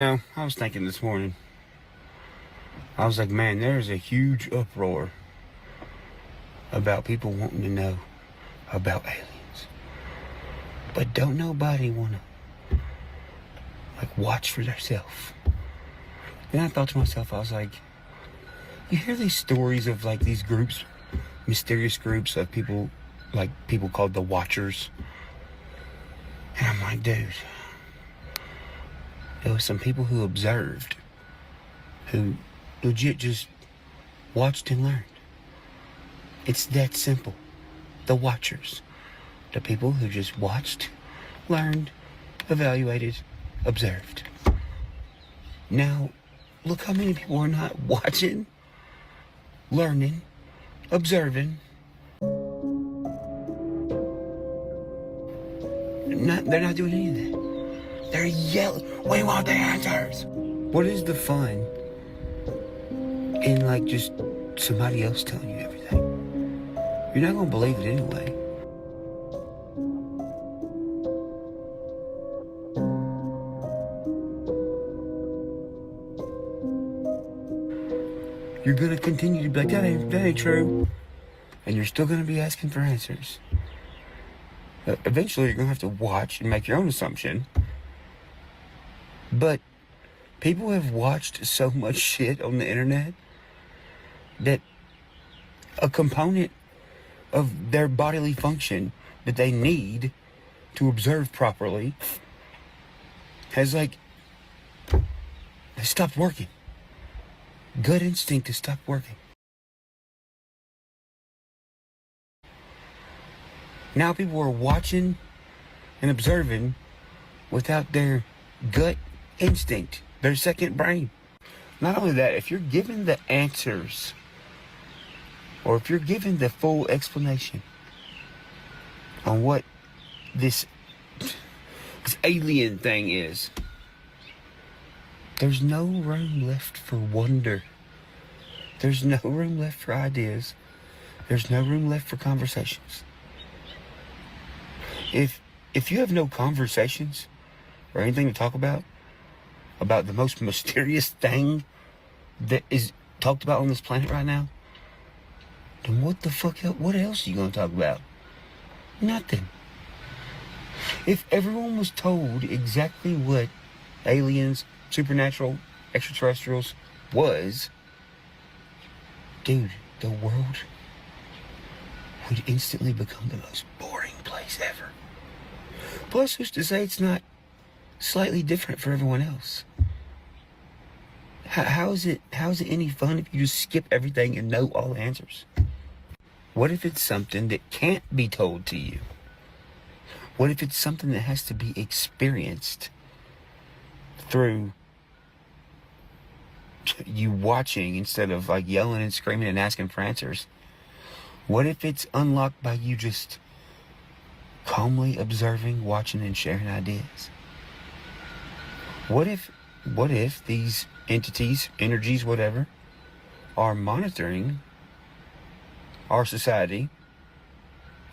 Now, I was thinking this morning, I was like, man, there's a huge uproar about people wanting to know about aliens. But don't nobody want to, watch for themselves. Then I thought to myself, I was like, you hear these stories of, these groups, mysterious groups of people, people called the Watchers. And I'm like, dude, there was some people who observed, who legit just watched and learned. It's that simple. The Watchers. The people who just watched, learned, evaluated, observed. Now, look how many people are not watching, learning, observing. They're not doing any of that. They're yelling, we want the answers. What is the fun in just somebody else telling you everything? You're not going to believe it anyway. You're going to continue to be like, that ain't true. And you're still going to be asking for answers. Eventually, you're going to have to watch and make your own assumption. But people have watched so much shit on the internet that a component of their bodily function that they need to observe properly has stopped working. Gut instinct has stopped working. Now people are watching and observing without their gut instinct, their second brain. Not only that, if you're given the answers, or if you're given the full explanation on what this alien thing is, there's no room left for wonder. There's no room left for ideas. There's no room left for conversations. If you have no conversations or anything to talk about the most mysterious thing that is talked about on this planet right now, then what the fuck else? What else are you going to talk about? Nothing. If everyone was told exactly what aliens, supernatural, extraterrestrials was, dude, the world would instantly become the most boring place ever. Plus, who's to say it's not slightly different for everyone else? How is it any fun if you just skip everything and know all the answers? What if it's something that can't be told to you? What if it's something that has to be experienced through you watching instead of yelling and screaming and asking for answers? What if it's unlocked by you just calmly observing, watching, and sharing ideas? What if these entities, energies, whatever, are monitoring our society?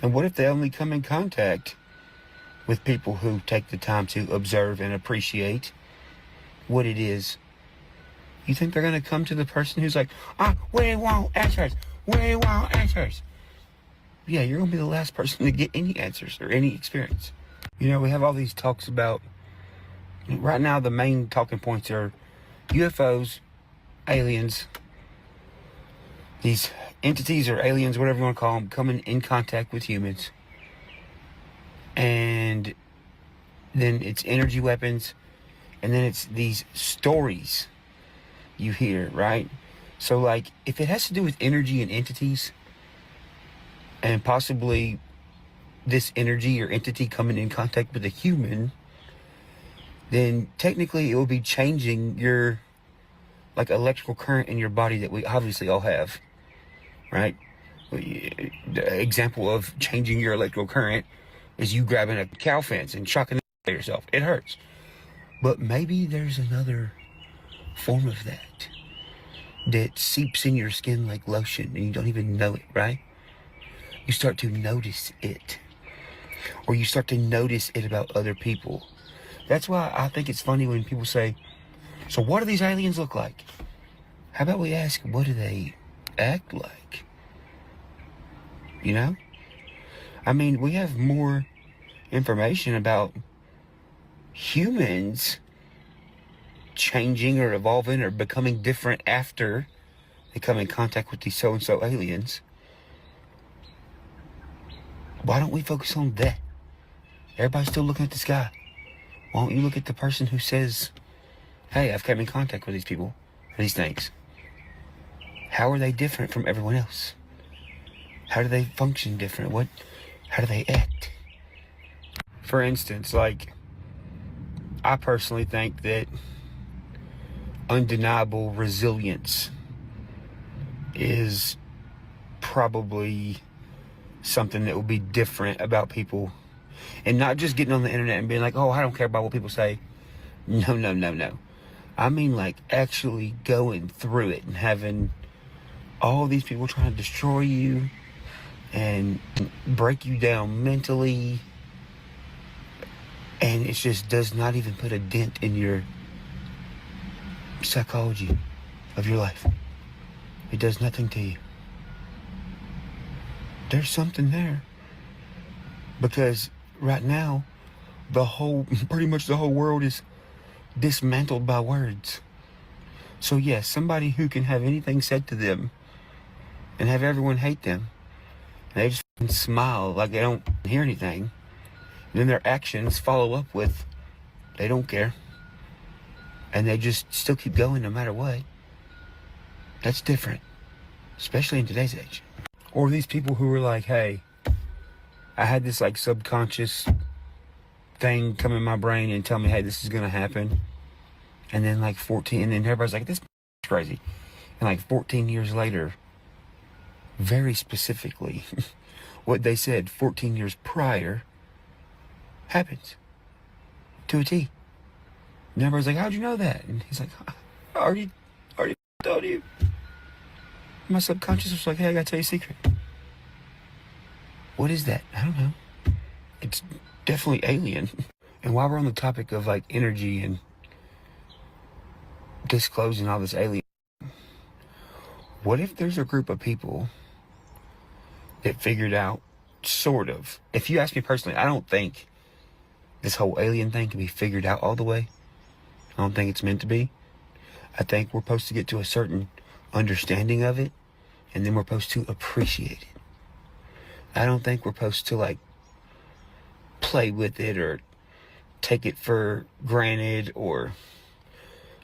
And what if they only come in contact with people who take the time to observe and appreciate what it is? You think they're going to come to the person who's like, we want answers. We want answers. Yeah, you're going to be the last person to get any answers or any experience. We have all these talks about, right now the main talking points are UFOs, aliens, these entities or aliens, whatever you want to call them, coming in contact with humans. And then it's energy weapons. And then it's these stories you hear, right? So if it has to do with energy and entities, and possibly this energy or entity coming in contact with a human, then technically it will be changing your electrical current in your body that we obviously all have, right? The example of changing your electrical current is you grabbing a cow fence and shocking the yourself. It hurts. But maybe there's another form of that seeps in your skin like lotion and you don't even know it, right? You start to notice it. Or you start to notice it about other people. That's why I think it's funny when people say, So what do these aliens look like? How about we ask, what do they act like? You know? I mean, we have more information about humans changing or evolving or becoming different after they come in contact with these so-and-so aliens. Why don't we focus on that? Everybody's still looking at the sky. Why don't you look at the person who says, hey, I've come in contact with these people, or these things. How are they different from everyone else? How do they function different? How do they act? For instance, like, I personally think that undeniable resilience is probably something that will be different about people. And not just getting on the internet and being like, oh, I don't care about what people say. No. I mean, like, actually going through it and having all these people trying to destroy you and break you down mentally, and it just does not even put a dent in your psychology of your life. It does nothing to you. There's something there, because right now pretty much the whole world is dismantled by words. So yes, somebody who can have anything said to them and have everyone hate them, and they just smile like they don't hear anything, and then their actions follow up with they don't care, and they just still keep going no matter what. That's different, especially in today's age. Or these people who are like, hey, I had this like subconscious thing come in my brain and tell me, hey, this is gonna happen, and then like 14, and then everybody's like, this is crazy, and like 14 years later, very specifically, what they said 14 years prior happens to a T. And everybody's like, how'd you know that? And he's like, I already told you. My subconscious was like, hey, I gotta tell you a secret. What is that? I don't know. It's definitely alien. And while we're on the topic of like energy and disclosing all this alien, what if there's a group of people that figured out, sort of, if you ask me personally, I don't think this whole alien thing can be figured out all the way. I don't think it's meant to be. I think we're supposed to get to a certain understanding of it, and then we're supposed to appreciate it. I don't think we're supposed to like play with it or take it for granted or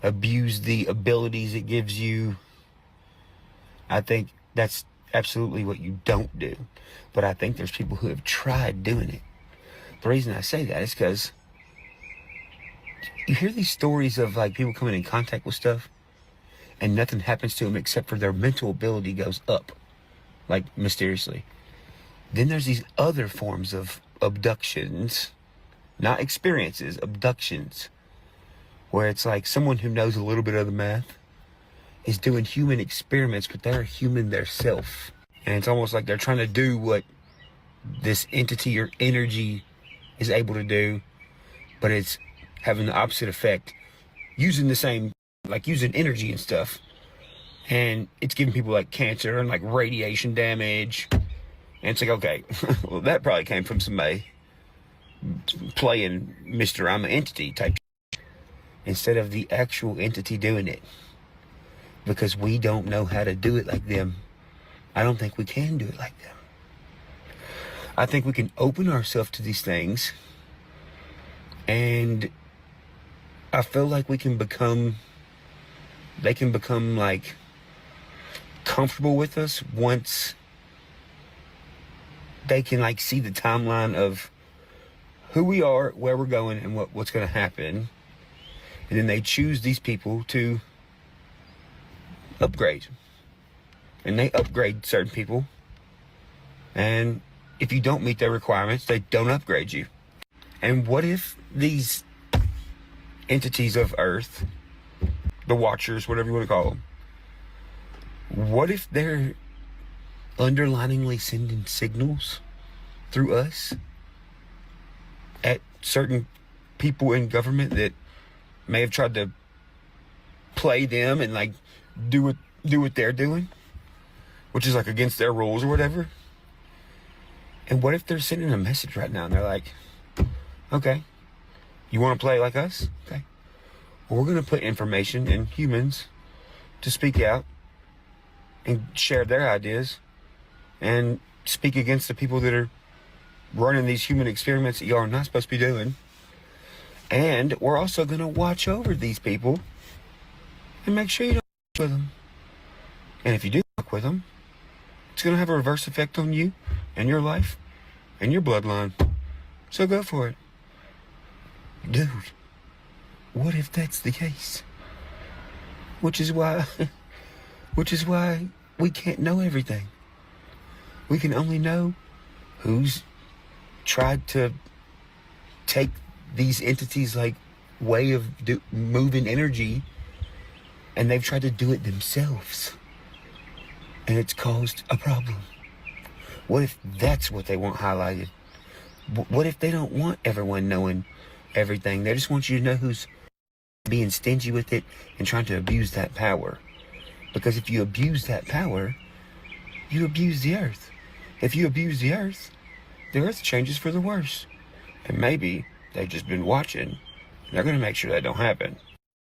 abuse the abilities it gives you. I think that's absolutely what you don't do. But I think there's people who have tried doing it. The reason I say that is because you hear these stories of like people coming in contact with stuff and nothing happens to them except for their mental ability goes up, like mysteriously. Then there's these other forms of abductions, not experiences, abductions, where it's like someone who knows a little bit of the math is doing human experiments, but they're human theirself. And it's almost like they're trying to do what this entity or energy is able to do, but it's having the opposite effect, using the same, like using energy and stuff. And it's giving people like cancer and like radiation damage. And it's like, okay, well, that probably came from somebody playing Mr. I'm an entity type shit, instead of the actual entity doing it. Because we don't know how to do it like them. I don't think we can do it like them. I think we can open ourselves to these things, and I feel like they can become like comfortable with us once they can like see the timeline of who we are, where we're going, and what's going to happen. And then they choose these people to upgrade. And they upgrade certain people. And if you don't meet their requirements, they don't upgrade you. And what if these entities of Earth, the Watchers, whatever you want to call them, what if they're underliningly sending signals through us at certain people in government that may have tried to play them and like do what they're doing, which is like against their rules or whatever. And what if they're sending a message right now and they're like, okay, you want to play like us? Okay. Well, we're going to put information in humans to speak out and share their ideas and speak against the people that are running these human experiments that y'all are not supposed to be doing. And we're also going to watch over these people and make sure you don't fuck with them. And if you do fuck with them, it's going to have a reverse effect on you and your life and your bloodline. So go for it. Dude, what if that's the case? Which is why we can't know everything. We can only know who's tried to take these entities like way of moving energy, and they've tried to do it themselves, and it's caused a problem. What if that's what they want highlighted? What if they don't want everyone knowing everything? They just want you to know who's being stingy with it and trying to abuse that power. Because if you abuse that power, you abuse the earth. If you abuse the earth changes for the worse. And maybe they've just been watching. They're going to make sure that don't happen.